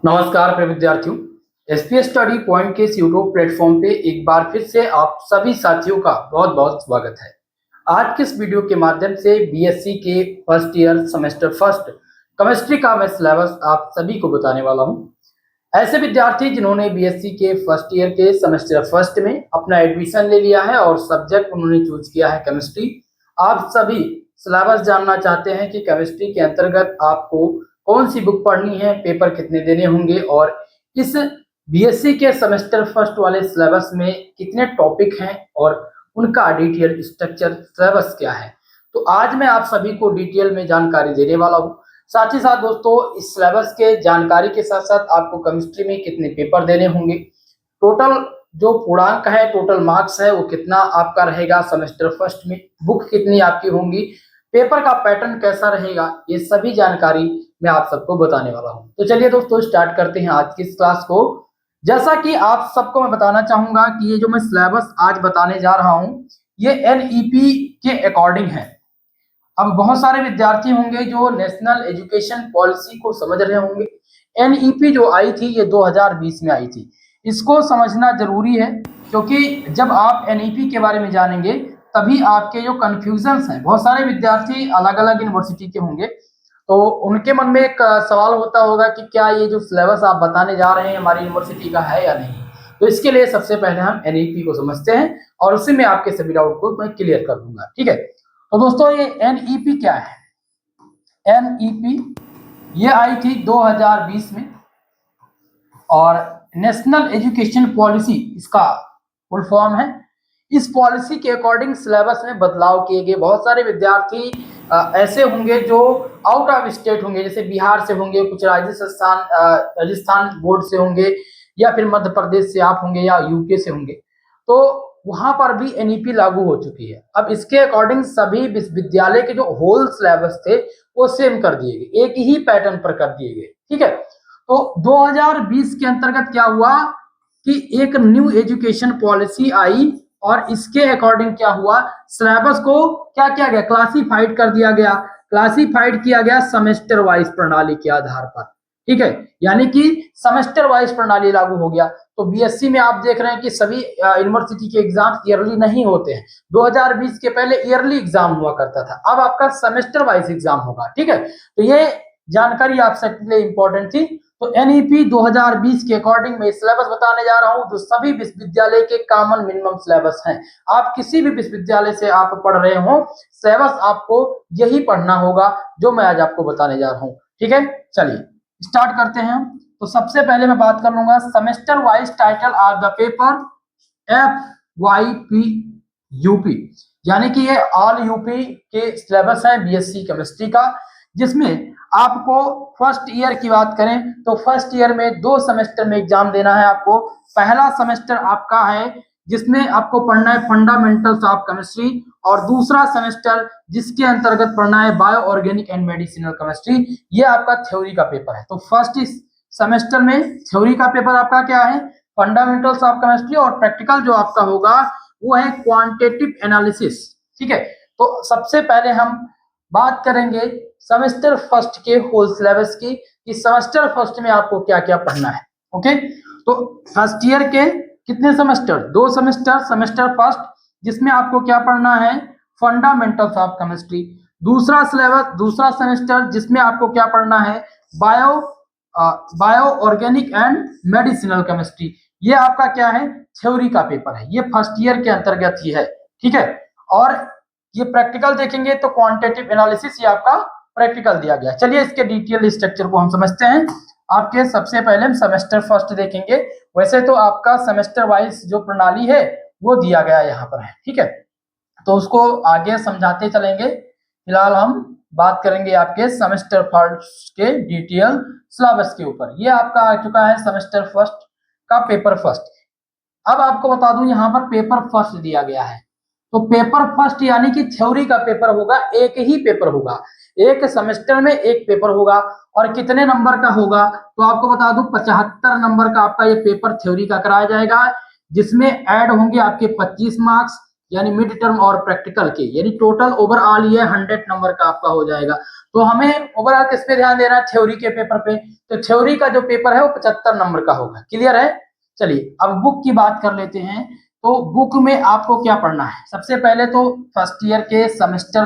नमस्कार प्रिय विद्यार्थियों। एसपीएस स्टडी पॉइंट के इस यूट्यूब प्लेटफॉर्म पे एक बार फिर से आप सभी साथियों का बहुत बहुत स्वागत है। आज के इस वीडियो के माध्यम से बीएससी के first year semester first chemistry का मैं सिलेबस आप सभी को बताने वाला हूं। ऐसे विद्यार्थी जिन्होंने बीएससी के फर्स्ट ईयर के सेमेस्टर फर्स्ट में अपना एडमिशन ले लिया है और सब्जेक्ट उन्होंने चूज किया है केमिस्ट्री, आप सभी सिलेबस जानना चाहते हैं कि केमिस्ट्री के अंतर्गत आपको कौन सी बुक पढ़नी है, पेपर कितने देने होंगे और इस बीएससी के सेमेस्टर फर्स्ट वाले सिलेबस में कितने टॉपिक हैं और उनका डिटेल स्ट्रक्चर सिलेबस क्या है। तो आज मैं आप सभी को डिटेल में जानकारी देने वाला हूं। साथ ही साथ दोस्तों, इस सिलेबस के जानकारी के साथ साथ आपको केमिस्ट्री में कितने पेपर देने होंगे, टोटल जो पूर्णांक है, टोटल मार्क्स है वो कितना आपका रहेगा सेमेस्टर फर्स्ट में, बुक कितनी आपकी होंगी, पेपर का पैटर्न कैसा रहेगा, ये सभी जानकारी मैं आप सबको बताने वाला हूं। तो चलिए दोस्तों, स्टार्ट करते हैं आज की इस क्लास को। जैसा कि आप सबको मैं बताना चाहूंगा कि ये जो मैं सिलेबस आज बताने जा रहा हूं ये एनईपी के अकॉर्डिंग है। अब बहुत सारे विद्यार्थी होंगे जो नेशनल एजुकेशन पॉलिसी को समझ रहे होंगे। एनईपी जो आई थी ये 2020 में आई थी, इसको समझना जरूरी है क्योंकि जब आप एनईपी के बारे में जानेंगे तभी आपके जो कंफ्यूजन्स हैं, बहुत सारे विद्यार्थी अलग अलग यूनिवर्सिटी के होंगे तो उनके मन में एक सवाल होता होगा कि क्या ये जो सिलेबस आप बताने जा रहे हैं हमारी यूनिवर्सिटी का है या नहीं। तो इसके लिए सबसे पहले हम एनईपी को समझते हैं और उसी में आपके सभी डाउट को मैं क्लियर कर दूंगा। ठीक है, तो दोस्तों ये एनईपी क्या है? एनईपी ये आई थी 2020 में और नेशनल एजुकेशन पॉलिसी इसका फुल फॉर्म है। इस पॉलिसी के अकॉर्डिंग सिलेबस में बदलाव किए गए। बहुत सारे विद्यार्थी ऐसे होंगे जो आउट ऑफ स्टेट होंगे, जैसे बिहार से होंगे, कुछ राजस्थान बोर्ड से होंगे या फिर मध्य प्रदेश से आप होंगे या यूके से होंगे, तो वहां पर भी एनईपी लागू हो चुकी है। अब इसके अकॉर्डिंग सभी विश्वविद्यालय के जो होल सिलेबस थे वो सेम कर दिए गए, एक ही पैटर्न पर कर दिए गए। ठीक है, तो 2020 के अंतर्गत क्या हुआ कि एक न्यू एजुकेशन पॉलिसी आई और इसके अकॉर्डिंग क्या हुआ, सिलेबस को क्या किया गया, क्लासिफाइड कर दिया गया। क्लासिफाइड किया गया सेमेस्टर वाइज प्रणाली के आधार पर। ठीक है, यानी कि सेमेस्टर वाइज प्रणाली लागू हो गया। तो बीएससी में आप देख रहे हैं कि सभी यूनिवर्सिटी के एग्जाम ईयरली नहीं होते हैं। 2020 के पहले ईयरली एग्जाम हुआ करता था, अब आपका सेमेस्टर वाइज एग्जाम होगा। ठीक है, तो ये जानकारी आप सबके लिए इंपॉर्टेंट थी। तो एनईपी 2020 के अकॉर्डिंग मैं सिलेबस बताने जा रहा हूं जो सभी विश्वविद्यालय के कॉमन मिनिमम सिलेबस हैं। आप किसी भी विश्वविद्यालय से आप पढ़ रहे हो, सिलेबस आपको यही पढ़ना होगा जो मैं आज आपको बताने जा रहा हूं। ठीक है, चलिए स्टार्ट करते हैं। तो सबसे पहले मैं बात कर लूंगा semester wise title of the paper FYP UP, यानी कि ये ऑल यूपी के सिलेबस है बीएससी केमिस्ट्री का, जिसमें आपको फर्स्ट ईयर की बात करें तो फर्स्ट ईयर में 2 सेमेस्टर में एग्जाम देना है आपको। पहला सेमेस्टर आपका है जिसमें आपको पढ़ना है फंडामेंटल्स ऑफ केमिस्ट्री और दूसरा सेमेस्टर जिसके अंतर्गत पढ़ना है bio organic and medicinal chemistry, ये आपका थ्योरी का पेपर है। तो फर्स्ट सेमेस्टर में थ्योरी का पेपर आपका क्या है, फंडामेंटल्स ऑफ केमिस्ट्री, और प्रैक्टिकल जो आपका होगा वो है क्वांटिटेटिव एनालिसिस। ठीक है, तो सबसे पहले हम बात करेंगे सेमेस्टर फर्स्ट के होल सिलेबस की कि सेमेस्टर फर्स्ट में आपको क्या क्या पढ़ना है। ओके, तो फर्स्ट ईयर के कितने सेमेस्टर, 2 सेमेस्टर, सेमेस्टर फर्स्ट जिसमें आपको क्या पढ़ना है, फंडामेंटल्स ऑफ केमिस्ट्री। दूसरा सिलेबस, दूसरा सेमेस्टर जिसमें आपको क्या पढ़ना है, bio organic and medicinal chemistry. ये आपका क्या है, थ्योरी का पेपर है, ये फर्स्ट ईयर के अंतर्गत ही है। ठीक है, और ये प्रैक्टिकल देखेंगे तो क्वांटिटेटिव एनालिसिस ये आपका प्रैक्टिकल दिया गया। चलिए इसके डिटेल स्ट्रक्चर को हम समझते हैं। आपके सबसे पहले हम सेमेस्टर फर्स्ट देखेंगे। वैसे तो आपका सेमेस्टर वाइज जो प्रणाली है वो दिया गया यहाँ पर है। ठीक है, तो उसको आगे समझाते चलेंगे। फिलहाल हम बात करेंगे आपके सेमेस्टर फर्स्ट के डिटेल सिलेबस के ऊपर। ये आपका आ चुका है सेमेस्टर फर्स्ट का पेपर फर्स्ट। अब आपको बता दूं यहाँ पर पेपर फर्स्ट दिया गया है, तो पेपर फर्स्ट यानी कि थ्योरी का पेपर होगा, एक ही पेपर होगा, एक सेमेस्टर में एक पेपर होगा। और कितने नंबर का होगा, तो आपको बता दूं 75 नंबर का आपका ये पेपर थ्योरी का कराया जाएगा, जिसमें ऐड होंगे आपके 25 मार्क्स, यानी मिड टर्म और प्रैक्टिकल के, यानी टोटल ओवरऑल ये 100 नंबर का आपका हो जाएगा। तो हमें ओवरऑल किस पे ध्यान देना है, थ्योरी के पेपर पे। तो थ्योरी का जो पेपर है वो 75 नंबर का होगा। क्लियर है? चलिए अब बुक की बात कर लेते हैं। तो बुक में आपको क्या पढ़ना है, सबसे पहले तो फर्स्ट ईयर के सेमेस्टर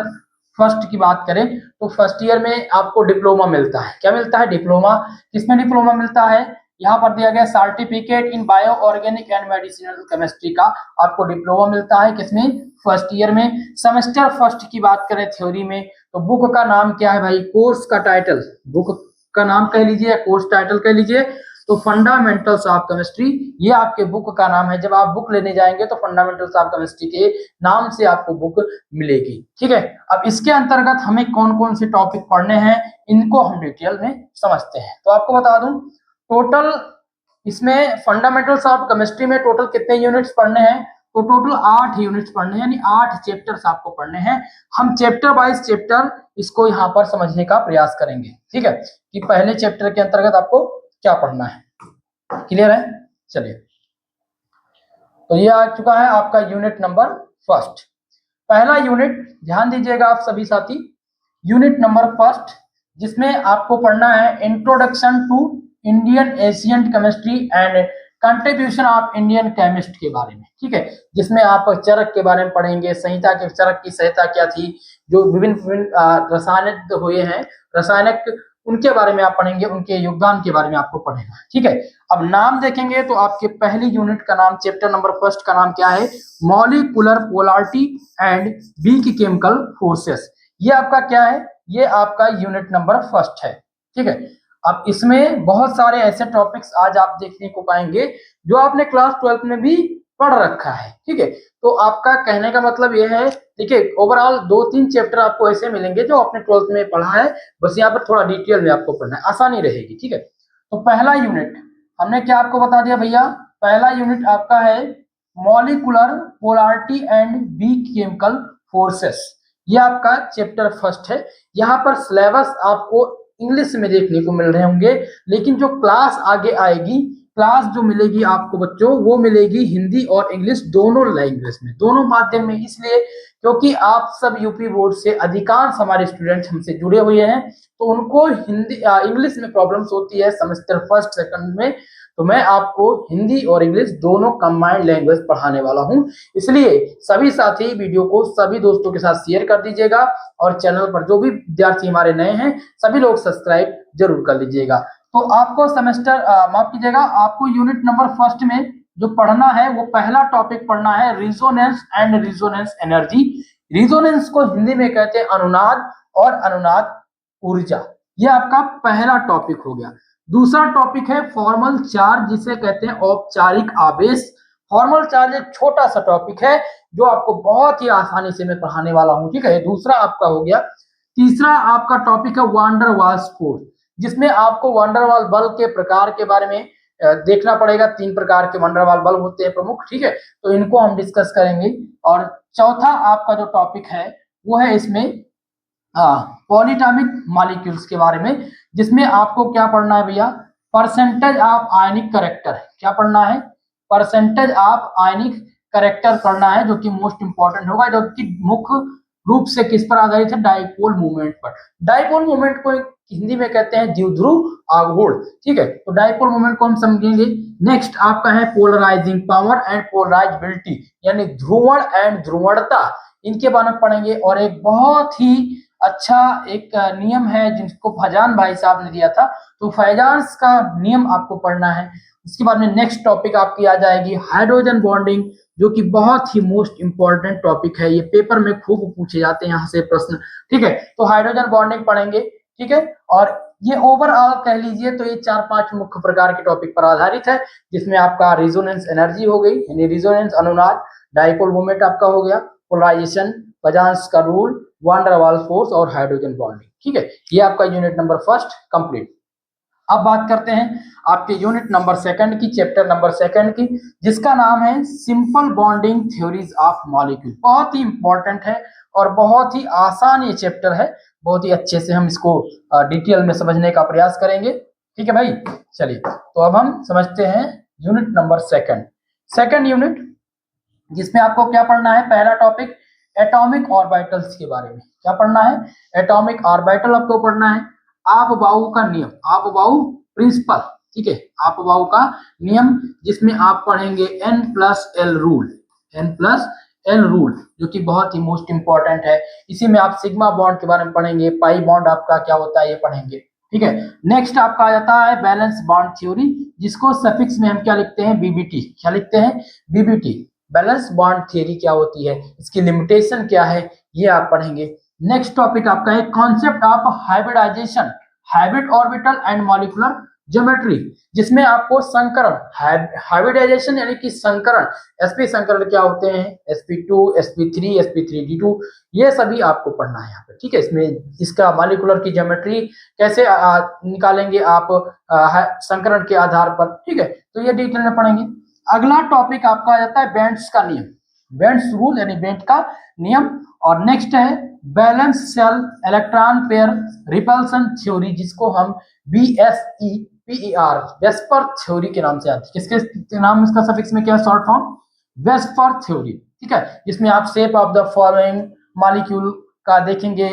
फर्स्ट की बात करें तो फर्स्ट ईयर में आपको डिप्लोमा मिलता है। क्या मिलता है? डिप्लोमा। किसमें डिप्लोमा मिलता है? यहाँ पर दिया गया certificate in bio organic and medicinal chemistry का आपको डिप्लोमा मिलता है। किसमें? फर्स्ट ईयर में। सेमेस्टर फर्स्ट की बात करें थ्योरी में तो बुक का नाम क्या है भाई? कोर्स का टाइटल, बुक का नाम कह लीजिए, कोर्स टाइटल कह लीजिए तो फंडामेंटल्स ऑफ केमिस्ट्री, ये आपके बुक का नाम है। जब आप बुक लेने जाएंगे तो फंडामेंटल्स ऑफ केमिस्ट्री के नाम से आपको बुक मिलेगी। ठीक है, अब इसके अंतर्गत हमें कौन कौन से टॉपिक पढ़ने हैं इनको हम डिटेल में समझते हैं। तो आपको बता दूं टोटल इसमें फंडामेंटल्स ऑफ केमिस्ट्री में टोटल कितने यूनिट्स पढ़ने हैं? तो टोटल 8 यूनिट्स पढ़ने हैं, यानी 8 चैप्टर्स आपको पढ़ने हैं। हम चैप्टर वाइज चैप्टर इसको यहाँ पर समझने का प्रयास करेंगे। ठीक है, कि पहले चैप्टर के अंतर्गत आपको क्या पढ़ना है। क्लियर है? चलिए, तो ये आ चुका है आपका यूनिट नंबर फर्स्ट। पहला यूनिट ध्यान दीजिएगा आप सभी साथी, यूनिट नंबर फर्स्ट, जिसमें आपको पढ़ना है introduction to Indian ancient chemistry and contribution of Indian chemist के बारे में। ठीक है, जिसमें आप चरक के बारे में पढ़ेंगे, संहिता के चरक की संहिता क्या थी, जो विभिन्न रासायनिक हुए हैं, रासायनिक उनके बारे में आप पढ़ेंगे, उनके योगदान के बारे में आपको पढ़ेगा। ठीक है, अब नाम देखेंगे तो आपके पहली यूनिट का नाम, चैप्टर नंबर फर्स्ट का नाम क्या है? Molecular polarity and weak chemical forces. ये आपका क्या है? ये आपका यूनिट नंबर फर्स्ट है। ठीक है, अब इसमें बहुत सारे ऐसे टॉपिक्स आज आप देखने को पाएंगे जो आपने क्लास 12 में भी पढ़ रखा है। ठीक है, तो आपका कहने का मतलब यह है, देखिए ओवरऑल 2-3 चैप्टर आपको ऐसे मिलेंगे जो आपने 12th में पढ़ा है, बस यहाँ पर थोड़ा डिटेल में आपको पढ़ना है, आसानी रहेगी। ठीक है, तो पहला यूनिट हमने क्या आपको बता दिया भैया? पहला यूनिट आपका है molecular polarity and weak chemical forces. ये आपका चैप्टर फर्स्ट है। यहाँ पर सिलेबस आपको इंग्लिश में देखने को मिल रहे होंगे, लेकिन जो क्लास आगे आएगी, क्लास जो मिलेगी आपको बच्चों, वो मिलेगी हिंदी और इंग्लिश दोनों लैंग्वेज में, दोनों माध्यम में। इसलिए क्योंकि आप सब यूपी बोर्ड से अधिकांश हमारे स्टूडेंट हमसे जुड़े हुए हैं, तो उनको हिंदी इंग्लिश में प्रॉब्लम्स होती है सेमेस्टर फर्स्ट सेकंड में। तो मैं आपको हिंदी और इंग्लिश दोनों कंबाइंड लैंग्वेज पढ़ाने वाला हूं। इसलिए सभी साथी वीडियो को सभी दोस्तों के साथ शेयर कर दीजिएगा, और चैनल पर जो भी विद्यार्थी हमारे नए हैं सभी लोग सब्सक्राइब जरूर कर लीजिएगा। तो आपको सेमेस्टर माफ कीजिएगा, आपको यूनिट नंबर फर्स्ट में जो पढ़ना है वो पहला टॉपिक पढ़ना है resonance and resonance energy. Resonance को हिंदी में कहते हैं अनुनाद, और अनुनाद ऊर्जा। यह आपका पहला टॉपिक हो गया। दूसरा टॉपिक है फॉर्मल चार्ज, जिसे कहते हैं औपचारिक आवेश। फॉर्मल चार्ज एक छोटा सा टॉपिक है जो आपको बहुत ही आसानी से मैं पढ़ाने वाला हूं। ठीक है, दूसरा आपका हो गया। तीसरा आपका टॉपिक है वांडर वाल्स फोर्स, जिसमें आपको वांडरवाल बल के प्रकार के बारे में देखना पड़ेगा। 3 प्रकार के वांडरवाल बल होते हैं प्रमुख। ठीक है, तो इनको हम डिस्कस करेंगे। और चौथा आपका जो टॉपिक है वो है इसमें पॉलीटॉमिक मॉलिक्यूल्स के बारे में, जिसमें आपको क्या पढ़ना है भैया? Percentage of ionic character. क्या पढ़ना है? परसेंटेज ऑफ आयनिक करेक्टर पढ़ना है, जो कि मोस्ट इंपॉर्टेंट होगा, जो कि मुख्य रूप से किस पर आधारित है? डाइपोल मूवमेंट पर। डाइपोल मूवमेंट को हिंदी में कहते हैं द्विध्रुव आघूर्ण। ठीक है, तो डाइपोल मूवमेंट को हम समझेंगे। नेक्स्ट आपका है पोलराइजिंग पावर एंड पोलराइजेबिलिटी, यानी ध्रुवण एंड ध्रुवणता, इनके बारे में पढ़ेंगे। और एक बहुत ही अच्छा एक नियम है जिसको फैजान भाई साहब ने दिया था, तो फैजान का नियम आपको पढ़ना है। इसके बाद में नेक्स्ट टॉपिक आपकी आ जाएगी हाइड्रोजन बॉन्डिंग, जो कि बहुत ही मोस्ट इंपॉर्टेंट टॉपिक है। ये पेपर में खूब पूछे जाते हैं यहाँ से प्रश्न। ठीक है, तो हाइड्रोजन बॉन्डिंग पढ़ेंगे। ठीक है, और ये ओवरऑल कह लीजिए तो ये 4-5 मुख्य प्रकार के टॉपिक पर आधारित है, जिसमें आपका रिजोनेंस एनर्जी हो गई, यानी रिजोनेंस अनुनाद, डाइपोल मोमेंट आपका हो गया, पोलराइजेशन, फैजान्स का रूल, वांडरवाल फोर्स और हाइड्रोजन बॉन्डिंग। ठीक है, ये आपका यूनिट नंबर फर्स्ट कंप्लीट। अब बात करते हैं आपके यूनिट नंबर सेकंड की, चैप्टर नंबर सेकंड की, जिसका नाम है simple bonding theories of molecule. बहुत ही इंपॉर्टेंट है और बहुत ही आसान ये चैप्टर है। बहुत ही अच्छे से हम इसको डिटेल में समझने का प्रयास करेंगे। ठीक है भाई, चलिए तो अब हम समझते हैं unit number second. Second unit जिसमें आपको क्या पढ़ना है, पहला टॉपिक एटॉमिक ऑर्बिटल्स के बारे में। क्या पढ़ना है, एटॉमिक ऑर्बिटल आपको पढ़ना है। आप-बाऊ का नियम, आप-बाऊ प्रिंसिपल, ठीक है, आप-बाऊ का नियम, जिसमें आप पढ़ेंगे N+L रूल, N+L रूल, जो कि बहुत ही मोस्ट इंपॉर्टेंट है। इसी में आप सिग्मा बॉन्ड के बारे में पढ़ेंगे, पाई बॉन्ड आपका क्या होता है ये पढ़ेंगे, ठीक है। नेक्स्ट आपका आ जाता है बैलेंस बॉन्ड थ्योरी, जिसको सफिक्स में हम क्या लिखते हैं, बीबीटी। क्या लिखते हैं, बीबीटी। बैलेंस बॉन्ड थ्योरी क्या होती है, इसकी लिमिटेशन क्या है, ये आप पढ़ेंगे। नेक्स्ट टॉपिक आपका है concept of hybridization, hybrid orbital and molecular geometry, जिसमें आपको संकरण, हाइब्रिडाइजेशन यानी कि संकरण, sp संकरण क्या होते हैं, sp2, sp3, sp3d2, ये सभी आपको पढ़ना है यहाँ पे, ठीक है। इसमें इसका मॉलिक्यूलर की ज्योमेट्री कैसे निकालेंगे आप संकरण के आधार पर, ठीक है, तो ये डिटेल में पढ़ेंगे। अगला टॉपिक आपका आ जाता है बेंड्स का नियम, बेंड्स रूल यानी बेंड का नियम। और नेक्स्ट है balance cell electron pair repulsion theory, जिसको हम BSEPER, वेस्पर थ्योरी के नाम से आती है। किसके नाम, इसका सफिक्स में क्या, शॉर्ट फॉर्म वेस्पर थ्योरी, ठीक है। जिसमें आप shape of the following molecule का देखेंगे,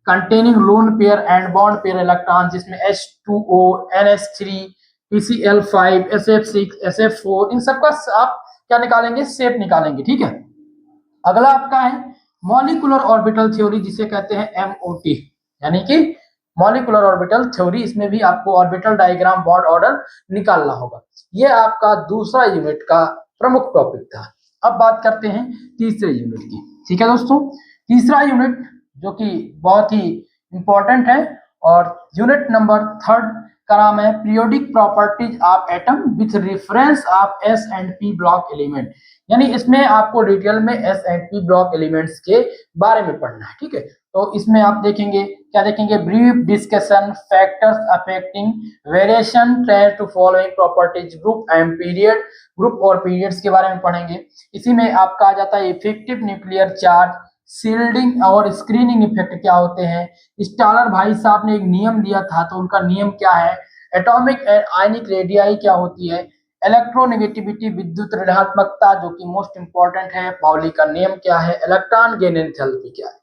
containing lone pair and bond pair electron, जिसमें H2O, NH3, PCl5, SF6, SF4, इन सबका आप क्या निकालेंगे, शेप निकालेंगे, ठीक है। अगला आपका है मॉलिक्यूलर ऑर्बिटल थ्योरी, जिसे कहते हैं MOT, यानी कि मॉलिक्यूलर ऑर्बिटल थ्योरी। इसमें भी आपको ऑर्बिटल डायग्राम, बॉन्ड ऑर्डर निकालना होगा। ये आपका दूसरा यूनिट का प्रमुख टॉपिक था। अब बात करते हैं तीसरे यूनिट की, ठीक है दोस्तों। तीसरा यूनिट जो कि बहुत ही इंपॉर्टेंट है, और यूनिट नंबर 3 का नाम है periodic properties of atom with reference of S and P block element, यानी इसमें आपको डिटेल में S and P block elements के बारे में पढ़ना है, ठीक है। तो इसमें आप देखेंगे, क्या देखेंगे, brief discussion factors affecting variation trace to following properties, group and period, group और पीरियड्स के बारे में पढ़ेंगे। इसी में आपका आ जाता है इफेक्टिव न्यूक्लियर चार्ज, शील्डिंग और स्क्रीनिंग इफेक्ट क्या होते हैं। स्टालर भाई साहब ने एक नियम दिया था, तो उनका नियम क्या है, एटॉमिक एंड आयनिक रेडियाई क्या होती है, इलेक्ट्रोनेगेटिविटी विद्युत ऋणात्मकता जो कि मोस्ट इंपॉर्टेंट है, पाउली का नियम क्या है, इलेक्ट्रॉन गेन एंथैल्पी क्या है,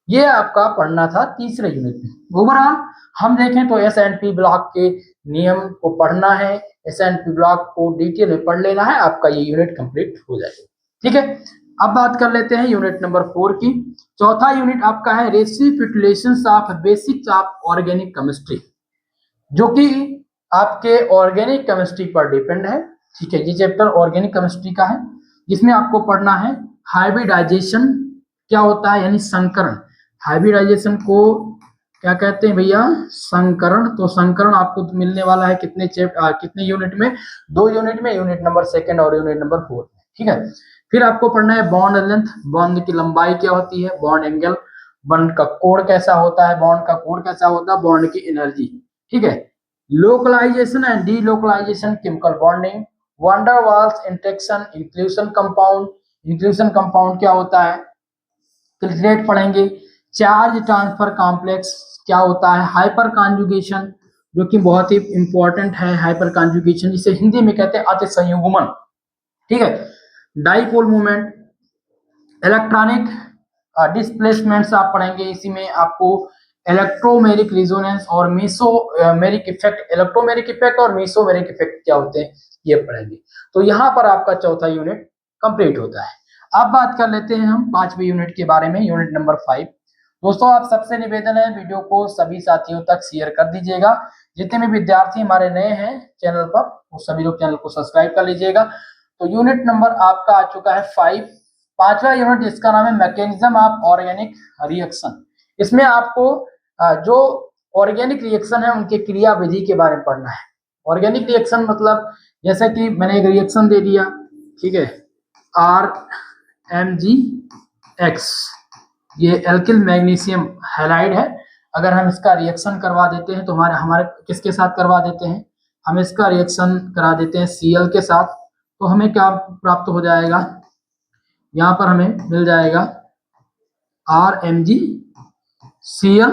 ये आपका पढ़ना था तीसरे यूनिट में। ओवरऑल हम देखें तो एस एंड पी ब्लॉक के नियम को पढ़ना है, एस एंड पी ब्लॉक को डिटेल में पढ़ लेना है, आपका ये यूनिट कंप्लीट हो जाएगा, ठीक है। अब बात कर लेते हैं यूनिट नंबर 4 की। चौथा यूनिट आपका है reputations of basics of organic chemistry, जो कि आपके ऑर्गेनिक केमिस्ट्री पर डिपेंड है, ठीक है। ये चैप्टर ऑर्गेनिक केमिस्ट्री का है, जिसमें आपको पढ़ना है हाइब्रिडाइजेशन क्या होता है, यानी संकरण। हाइब्रिडाइजेशन को क्या कहते हैं भैया, संकरण। तो संकरण आपको मिलने वाला है कितने यूनिट में, 2 यूनिट में, यूनिट नंबर 2 और यूनिट नंबर 4 में, ठीक है। फिर आपको पढ़ना है बॉन्ड लेंथ, बॉन्ड की लंबाई क्या होती है, बॉन्ड एंगल, बॉन्ड का कोण कैसा होता है, बॉन्ड का कोण कैसा होता है, बॉन्ड की एनर्जी, ठीक है। Localization and delocalization, chemical bonding, van der Waals interaction, inclusion compound, inclusion compound क्या होता है, क्लिटरेट पढ़ेंगे। चार्ज ट्रांसफर कॉम्प्लेक्स क्या होता है, हाइपर कॉन्जुगेशन, जो कि बहुत ही इंपॉर्टेंट है, हाइपर कॉन्जुगेशन जिसे हिंदी में कहते हैं अतिसंयुग्मन, ठीक है। डाइपोल मूवमेंट, इलेक्ट्रॉनिक डिस्प्लेसमेंट्स आप पढ़ेंगे। इसी में आपको इलेक्ट्रोमेरिक रिजोनेंस और मेसोमेरिक इफेक्ट, इलेक्ट्रोमेरिक इफेक्ट और मेसोमेरिक इफेक्ट क्या होते हैं ये पढ़ेंगे। तो यहाँ पर आपका चौथा यूनिट कंप्लीट होता है। अब बात कर लेते हैं हम 5वें यूनिट के बारे में, यूनिट नंबर 5। दोस्तों आप सबसे निवेदन है वीडियो को सभी साथियों तक शेयर कर दीजिएगा। जितने भी विद्यार्थी हमारे नए हैं चैनल पर, वो सभी लोग चैनल को सब्सक्राइब कर लीजिएगा। तो यूनिट नंबर आपका आ चुका है 5, 5वां यूनिट, जिसका नाम है मैकेनिज्म ऑफ ऑर्गेनिक रिएक्शन। इसमें आपको जो ऑर्गेनिक रिएक्शन है उनके क्रिया विधि के बारे में पढ़ना है। ऑर्गेनिक रिएक्शन मतलब जैसे कि मैंने एक रिएक्शन दे दिया, ठीक है, RMgX, ये एल्किल मैग्नीशियम हैलाइड है। अगर हम इसका रिएक्शन करवा देते हैं तो हमारे किसके साथ करवा देते हैं, हम इसका रिएक्शन करा देते हैं Cl के साथ, तो हमें क्या प्राप्त हो जाएगा, यहाँ पर हमें मिल जाएगा RMgCl,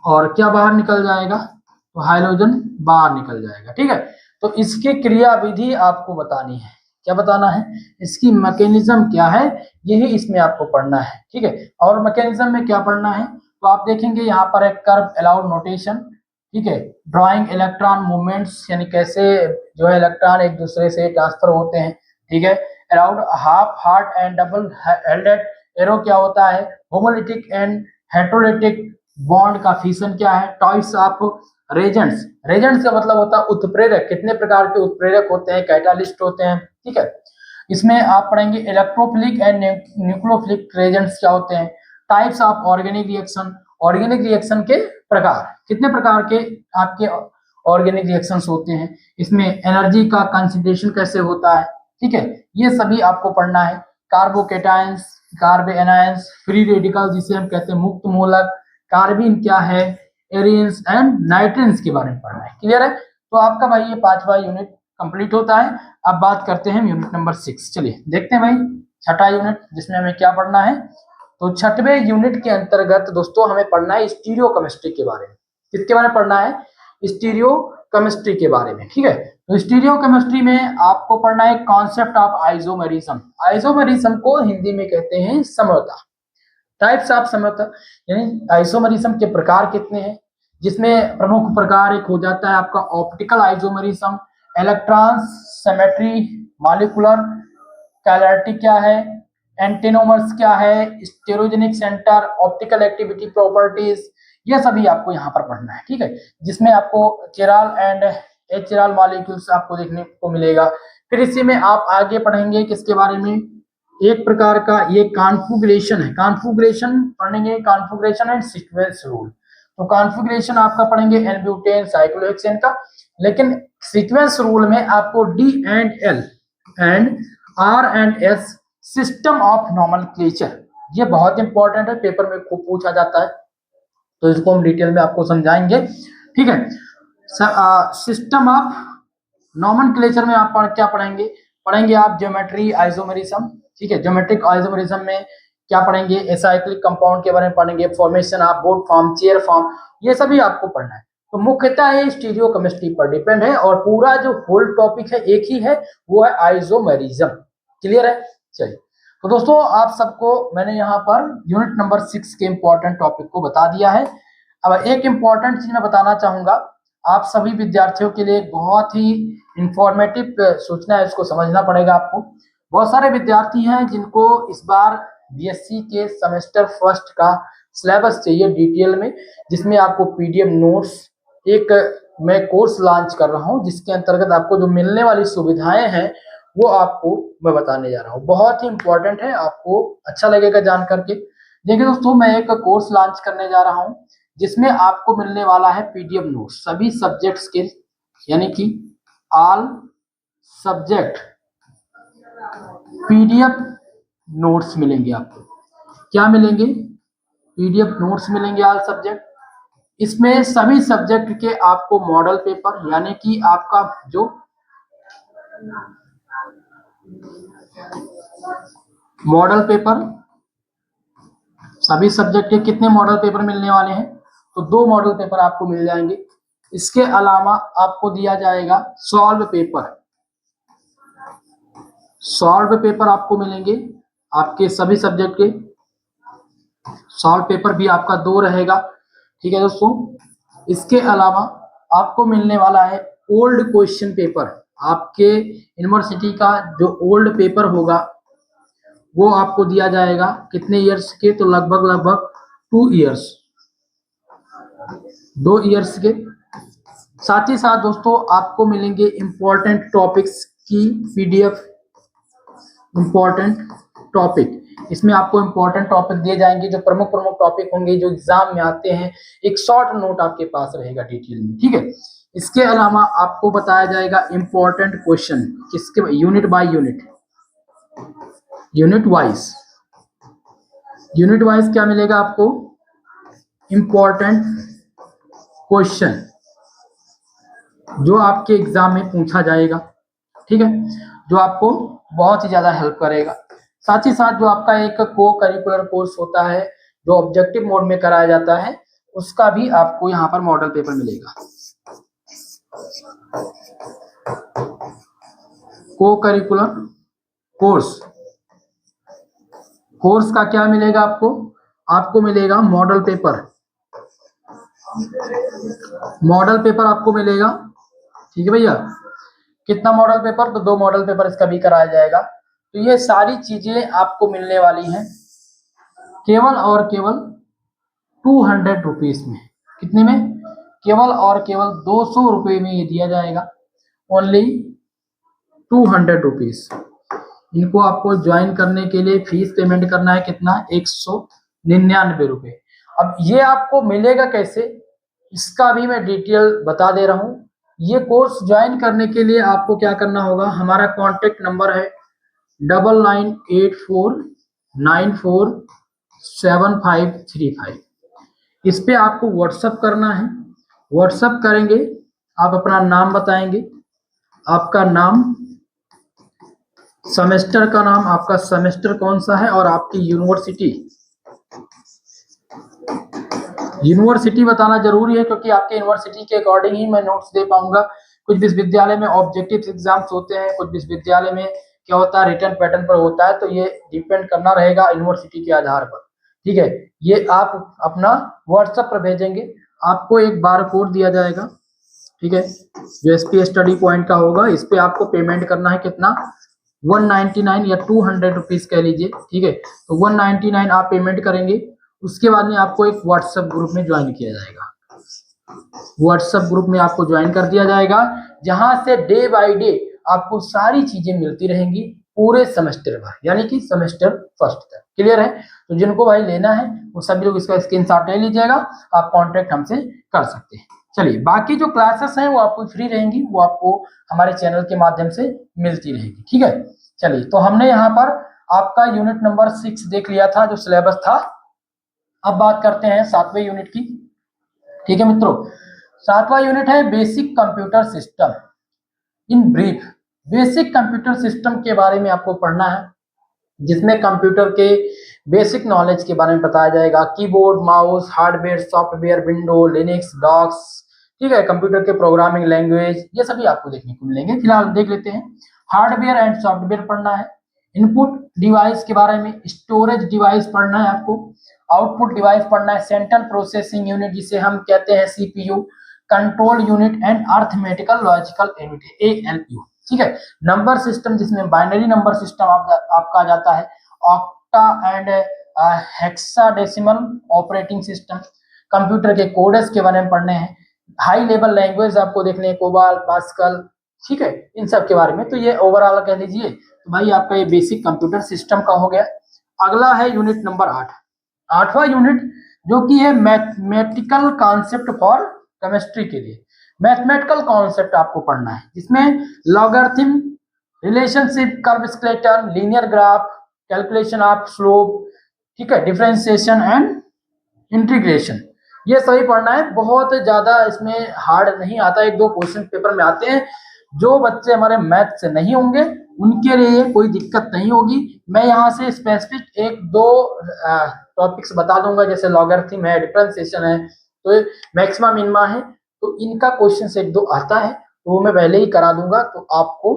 और क्या बाहर निकल जाएगा, तो हाइड्रोजन बाहर निकल जाएगा, ठीक है। तो इसकी क्रिया विधि आपको बतानी है, क्या बताना है, इसकी मैकेनिज्म क्या है, यही इसमें आपको पढ़ना है। ठीक है, और मैकेनिज्म में क्या पढ़ना है, तो आप देखेंगे यहाँ पर एक कर्व अलाउड नोटेशन, ठीक है, ड्राइंग इलेक्ट्रॉन मूवमेंट्स, यानी कैसे जो है इलेक्ट्रॉन एक दूसरे से ट्रांसफर होते हैं। ठीक है, around half heart and double headed arrow क्या होता है, होमोलिटिक एंड हेटेरोलिटिक बॉन्ड का फिशन क्या है, टाइप्स ऑफ रेजेंट्स, रेजेंट्स का मतलब होता है उत्प्रेरक, कितने प्रकार के उत्प्रेरक होते हैं, कैटालिस्ट होते हैं। ठीक है, इसमें आप पढ़ेंगे इलेक्ट्रोफिलिक एंड न्यूक्लियोफिलिक रेजेंट्स क्या होते हैं, types of organic reaction, organic reaction के प्रकार, कितने प्रकार के आपके ऑर्गेनिक रिएक्शंस होते हैं, इसमें एनर्जी का कंसंट्रेशन कैसे होता है। ठीक है, ये सभी आपको पढ़ना है। कार्बोकेटायंस, कार्बोएनायंस, फ्री रेडिकल जिसे हम कहते हैं मुक्त मूलक, कार्बिन क्या है, एरियंस एंड नाइट्रेंस के बारे में पढ़ना है। क्लियर है, तो आपका भाई ये 5वां यूनिट कंप्लीट होता है। अब बात करते हैं यूनिट नंबर 6, चलिए देखते हैं भाई 6वां यूनिट जिसमें हमें क्या पढ़ना है। तो 6वें यूनिट के अंतर्गत दोस्तों हमें पढ़ना है स्टीरियो केमिस्ट्री के बारे में। किसके बारे में पढ़ना है, स्टीरियो केमिस्ट्री के बारे में। ठीक है, तो स्टीरियो केमिस्ट्री में आपको पढ़ना है कॉन्सेप्ट ऑफ आइसोमेरिज्म, आइसोमेरिज्म को हिंदी में कहते हैं समता, टाइप्स ऑफ समता, यानी आइसोमेरिज्म के प्रकार कितने हैं, जिसमें प्रमुख प्रकार एक हो जाता है आपका optical isomerism, electron symmetry, molecular chirality क्या है, एंटीनोमर्स क्या है, stereogenic centre, optical activity properties, ये सभी आपको यहाँ पर पढ़ना है। ठीक है, जिसमें आपको चिराल एंड एचिराल मॉलिक्यूल्स आपको देखने को मिलेगा। फिर इसी में आप आगे पढ़ेंगे किसके बारे में, एक प्रकार का ये कॉन्फ़िगरेशन है, कॉन्फ़िगरेशन पढ़ेंगे, कॉन्फ़िगरेशन एंड सीक्वेंस रूल। तो कॉन्फ़िगरेशन आपका पढ़ेंगे एन ब्यूटेन साइक्लोहेक्सेन का, लेकिन सीक्वेंस रूल में आपको D and L and R and S system of nomenclature, ये बहुत इंपॉर्टेंट है, पेपर में खूब पूछा जाता है, तो इसको हम डिटेल में आपको समझाएंगे। ठीक है, सिस्टम ऑफ नोमेनक्लेचर में आप क्या पढ़ेंगे, पढ़ेंगे आप ज्योमेट्री आइसोमेरिज्म। ठीक है, ज्योमेट्रिक आइसोमेरिज्म में क्या पढ़ेंगे, एसाइक्लिक कंपाउंड के बारे में पढ़ेंगे, formation of board form, chair form, ये सभी आपको पढ़ना है। तो मुख्यतः ये स्टीरियो केमिस्ट्री पर डिपेंड है और पूरा जो होल टॉपिक है एक ही है, वो है आइसोमेरिज्म। क्लियर है, चलिए तो दोस्तों आप सबको मैंने यहाँ पर यूनिट नंबर 6 के इंपॉर्टेंट टॉपिक को बता दिया है। अब एक इंपॉर्टेंट चीज मैं बताना चाहूंगा, आप सभी विद्यार्थियों के लिए बहुत ही इंफॉर्मेटिव सूचना है, इसको समझना पड़ेगा आपको। बहुत सारे विद्यार्थी हैं जिनको इस बार बीएससी के सेमेस्टर फर्स्ट का सिलेबस चाहिए डिटेल में, जिसमें आपको पीडीएफ नोट्स, एक मैं कोर्स लॉन्च कर रहा हूं जिसके अंतर्गत आपको जो मिलने वाली सुविधाएं हैं वो आपको मैं बताने जा रहा हूँ, बहुत ही इंपॉर्टेंट है, आपको अच्छा लगेगा जान करके। देखिए दोस्तों, मैं एक कोर्स लॉन्च करने जा रहा हूँ जिसमें आपको मिलने वाला है पीडीएफ नोट्स सभी सब्जेक्ट्स के, यानी कि ऑल सब्जेक्ट पीडीएफ नोट्स मिलेंगे आपको। क्या मिलेंगे, पीडीएफ नोट्स मिलेंगे ऑल सब्जेक्ट। इसमें सभी सब्जेक्ट के आपको मॉडल पेपर, यानी कि आपका जो मॉडल पेपर, सभी सब्जेक्ट के कितने मॉडल पेपर मिलने वाले हैं, तो 2 मॉडल पेपर आपको मिल जाएंगे। इसके अलावा आपको दिया जाएगा सॉल्व पेपर, सॉल्व पेपर आपको मिलेंगे, आपके सभी सब्जेक्ट के सॉल्व पेपर भी आपका 2 रहेगा। ठीक है दोस्तों, इसके अलावा आपको मिलने वाला है ओल्ड क्वेश्चन पेपर, आपके यूनिवर्सिटी का जो ओल्ड पेपर होगा वो आपको दिया जाएगा, कितने ईयर्स के, तो लगभग 2 ईयर्स, 2 ईयर्स के। साथ ही साथ दोस्तों आपको मिलेंगे इंपॉर्टेंट टॉपिक्स की पीडीएफ, इंपॉर्टेंट टॉपिक, इसमें आपको इंपॉर्टेंट टॉपिक दिए जाएंगे, जो प्रमुख टॉपिक होंगे जो एग्जाम में आते हैं, एक शॉर्ट नोट आपके पास रहेगा डिटेल में। ठीक है, इसके अलावा आपको बताया जाएगा इंपॉर्टेंट क्वेश्चन, किसके, unit by unit, unit wise क्या मिलेगा आपको, इंपॉर्टेंट क्वेश्चन जो आपके एग्जाम में पूछा जाएगा। ठीक है, जो आपको बहुत ही ज्यादा हेल्प करेगा। साथ ही साथ जो आपका एक को करिकुलर कोर्स होता है जो ऑब्जेक्टिव मोड में कराया जाता है, उसका भी आपको यहाँ पर मॉडल पेपर मिलेगा। को करिकुलर कोर्स, कोर्स का क्या मिलेगा आपको, आपको मिलेगा मॉडल पेपर, मॉडल पेपर आपको मिलेगा। ठीक है भैया, कितना मॉडल पेपर, तो 2 मॉडल पेपर इसका भी कराया जाएगा। तो ये सारी चीजें आपको मिलने वाली हैं केवल और केवल 200 रुपीज में। कितने में, केवल और केवल 200 रुपये में ये दिया जाएगा, ओनली 200 रुपीज। इनको आपको ज्वाइन करने के लिए फीस पेमेंट करना है कितना, 199 रुपये। अब ये आपको मिलेगा कैसे, इसका भी मैं डिटेल बता दे रहा हूं। ये कोर्स ज्वाइन करने के लिए आपको क्या करना होगा, हमारा कॉन्टेक्ट नंबर है 9984947535। इस पे आपको व्हाट्सअप करना है। व्हाट्सअप करेंगे, आप अपना नाम बताएंगे, आपका नाम, सेमेस्टर का नाम, आपका सेमेस्टर कौन सा है, और आपकी यूनिवर्सिटी, यूनिवर्सिटी बताना जरूरी है क्योंकि आपके यूनिवर्सिटी के अकॉर्डिंग ही मैं नोट्स दे पाऊंगा। कुछ विश्वविद्यालय में ऑब्जेक्टिव एग्जाम्स होते हैं, कुछ विश्वविद्यालय में क्या होता है रिटर्न पैटर्न पर होता है, तो ये डिपेंड करना रहेगा यूनिवर्सिटी के आधार पर। ठीक है, ये आप अपना व्हाट्सएप पर भेजेंगे, आपको एक बार कोड दिया जाएगा। ठीक है, जो एसपी स्टडी पॉइंट का होगा, इस पे आपको पेमेंट करना है कितना, 199 या 200 रुपीज कह लीजिए। ठीक है, तो 199 आप पेमेंट करेंगे। उसके बाद में आपको एक व्हाट्सएप ग्रुप में ज्वाइन किया जाएगा, व्हाट्सएप ग्रुप में आपको ज्वाइन कर दिया जाएगा, जहां से डे बाय डे आपको सारी चीजें मिलती रहेंगी पूरे सेमेस्टर भर, यानी कि सेमेस्टर फर्स्ट तक। क्लियर है, तो जिनको भाई लेना है वो सभी लोग इसका स्क्रीनशॉट ले लीजिएगा, आप कांटेक्ट हमसे कर सकते हैं। चलिए, बाकी जो क्लासेस हैं वो आपको फ्री रहेंगी, वो आपको हमारे चैनल के माध्यम से मिलती रहेगी। ठीक है, चलिए, तो हमने यहाँ पर आपका यूनिट नंबर 6 देख लिया था, जो सिलेबस था। अब बात करते हैं 7वें यूनिट की। ठीक है मित्रों, 7वां यूनिट है basic computer system. In brief, basic computer system के बारे में आपको पढ़ना है, जिसमें कंप्यूटर के बेसिक नॉलेज के बारे में बताया जाएगा। Keyboard, mouse, hardware, software, window, Linux, DOS, ठीक है, कंप्यूटर के प्रोग्रामिंग लैंग्वेज, ये सभी आपको देखने को मिलेंगे। फिलहाल देख लेते हैं, हार्डवेयर एंड सॉफ्टवेयर पढ़ना है, इनपुट डिवाइस के बारे में, स्टोरेज डिवाइस पढ़ना है आपको, आउटपुट डिवाइस पढ़ना है, सेंट्रल प्रोसेसिंग यूनिट जिसे हम कहते हैं CPU, control unit and arithmetical logical unit ALU. ठीक है, नंबर सिस्टम जिसमें बाइनरी नंबर सिस्टम आपका जाता है, octa and hexadecimal operating system, computer के कोडेस के बारे में पढ़ने हैं, हाई लेवल लैंग्वेज आपको देखने हैं, कोबाल, पास्कल, ठीक है, इन सब के बारे में। तो ये ओवरऑल कह लीजिए तो भाई आपका ये बेसिक कंप्यूटर सिस्टम का हो गया। अगला है यूनिट नंबर 8, 8वां यूनिट, जो कि है मैथमेटिकल कॉन्सेप्ट फॉर केमिस्ट्री के लिए। मैथमेटिकल कॉन्सेप्ट आपको पढ़ना है, जिसमें logarithm, relationship, curve skeleton, linear graph, calculation of slope, ठीक है, डिफरेंशिएशन एंड इंटीग्रेशन, ये सभी पढ़ना है। बहुत ज्यादा इसमें हार्ड नहीं आता, 1-2 क्वेश्चन पेपर में आते हैं। जो बच्चे हमारे मैथ से नहीं होंगे उनके लिए कोई दिक्कत नहीं होगी। मैं यहाँ से स्पेसिफिक 1-2 टॉपिक्स बता दूंगा, जैसे लॉगरिथम है, डिफरेंशिएशन है, तो मैक्सिमा मिनिमा है, तो इनका क्वेश्चन से 1-2 आता है, तो वो मैं पहले ही करा दूंगा, तो आपको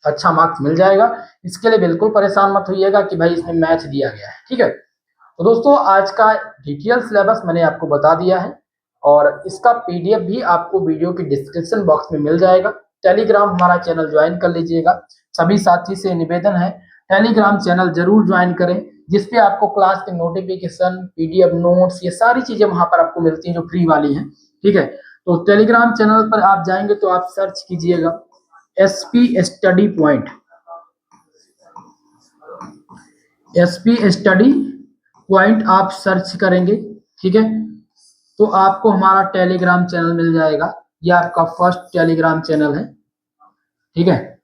अच्छा मार्क्स मिल जाएगा। इसके लिए बिल्कुल परेशान मत होइएगा कि भाई इसमें मैथ दिया गया है। ठीक है, तो दोस्तों आज का डिटेल सिलेबस मैंने आपको बता दिया है, और इसका पीडीएफ भी आपको वीडियो के डिस्क्रिप्शन बॉक्स में मिल जाएगा। टेलीग्राम हमारा चैनल ज्वाइन कर लीजिएगा। सभी साथी से निवेदन है, टेलीग्राम चैनल जरूर ज्वाइन करें, जिसपे आपको क्लास के नोटिफिकेशन, पीडीएफ नोट्स, ये सारी चीजें वहां पर आपको मिलती हैं जो फ्री वाली हैं। ठीक है, तो टेलीग्राम चैनल पर आप जाएंगे तो आप सर्च कीजिएगा SP study point, SP study point आप सर्च करेंगे। ठीक है, तो आपको हमारा टेलीग्राम चैनल मिल जाएगा, यह आपका फर्स्ट टेलीग्राम चैनल है। ठीक है,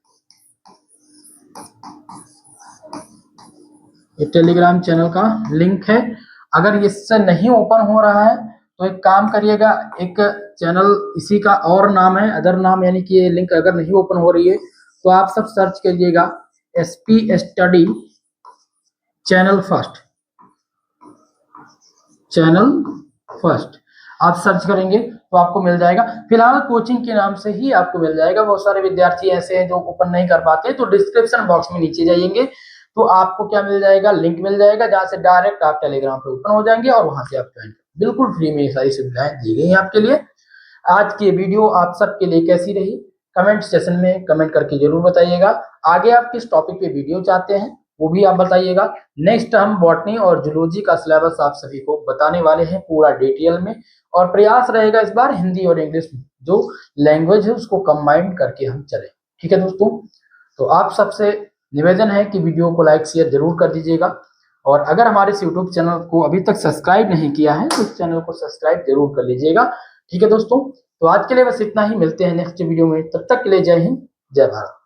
ये टेलीग्राम चैनल का लिंक है। अगर इससे नहीं ओपन हो रहा है तो एक काम करिएगा, एक चैनल इसी का और नाम है, अदर नाम, यानी कि ये लिंक अगर नहीं ओपन हो रही है तो आप सब सर्च करिएगा SP study channel first, channel first आप सर्च करेंगे तो आपको मिल जाएगा। फिलहाल कोचिंग के नाम से ही आपको मिल जाएगा। बहुत सारे विद्यार्थी ऐसे हैं जो ओपन नहीं कर पाते, तो डिस्क्रिप्शन बॉक्स में नीचे जाइएंगे तो आपको क्या मिल जाएगा, लिंक मिल जाएगा, जहां से डायरेक्ट आप टेलीग्राम पे ओपन हो जाएंगे और वहां से आप ज्वाइन बिल्कुल फ्री में सारी सुविधाएं दी गई हैं आपके लिए। आज की वीडियो आप सबके लिए कैसी रही, कमेंट सेशन में कमेंट करके जरूर बताइएगा। आगे आप किस टॉपिक पे वीडियो चाहते हैं वो भी आप बताइएगा। नेक्स्ट हम बॉटनी और जूलॉजी का सिलेबस आप सभी को बताने वाले हैं पूरा डिटेल में, और प्रयास रहेगा इस बार हिंदी और इंग्लिश जो लैंग्वेज है उसको कंबाइन करके हम चलें। ठीक है दोस्तों, तो आप सबसे निवेदन है कि वीडियो को लाइक शेयर जरूर कर दीजिएगा, और अगर हमारे इस यूट्यूब चैनल को अभी तक सब्सक्राइब नहीं किया है तो इस चैनल को सब्सक्राइब जरूर कर लीजिएगा। ठीक है दोस्तों, तो आज के लिए बस इतना ही, मिलते हैं नेक्स्ट वीडियो में, तब तक के लिए जय हिंद जय भारत।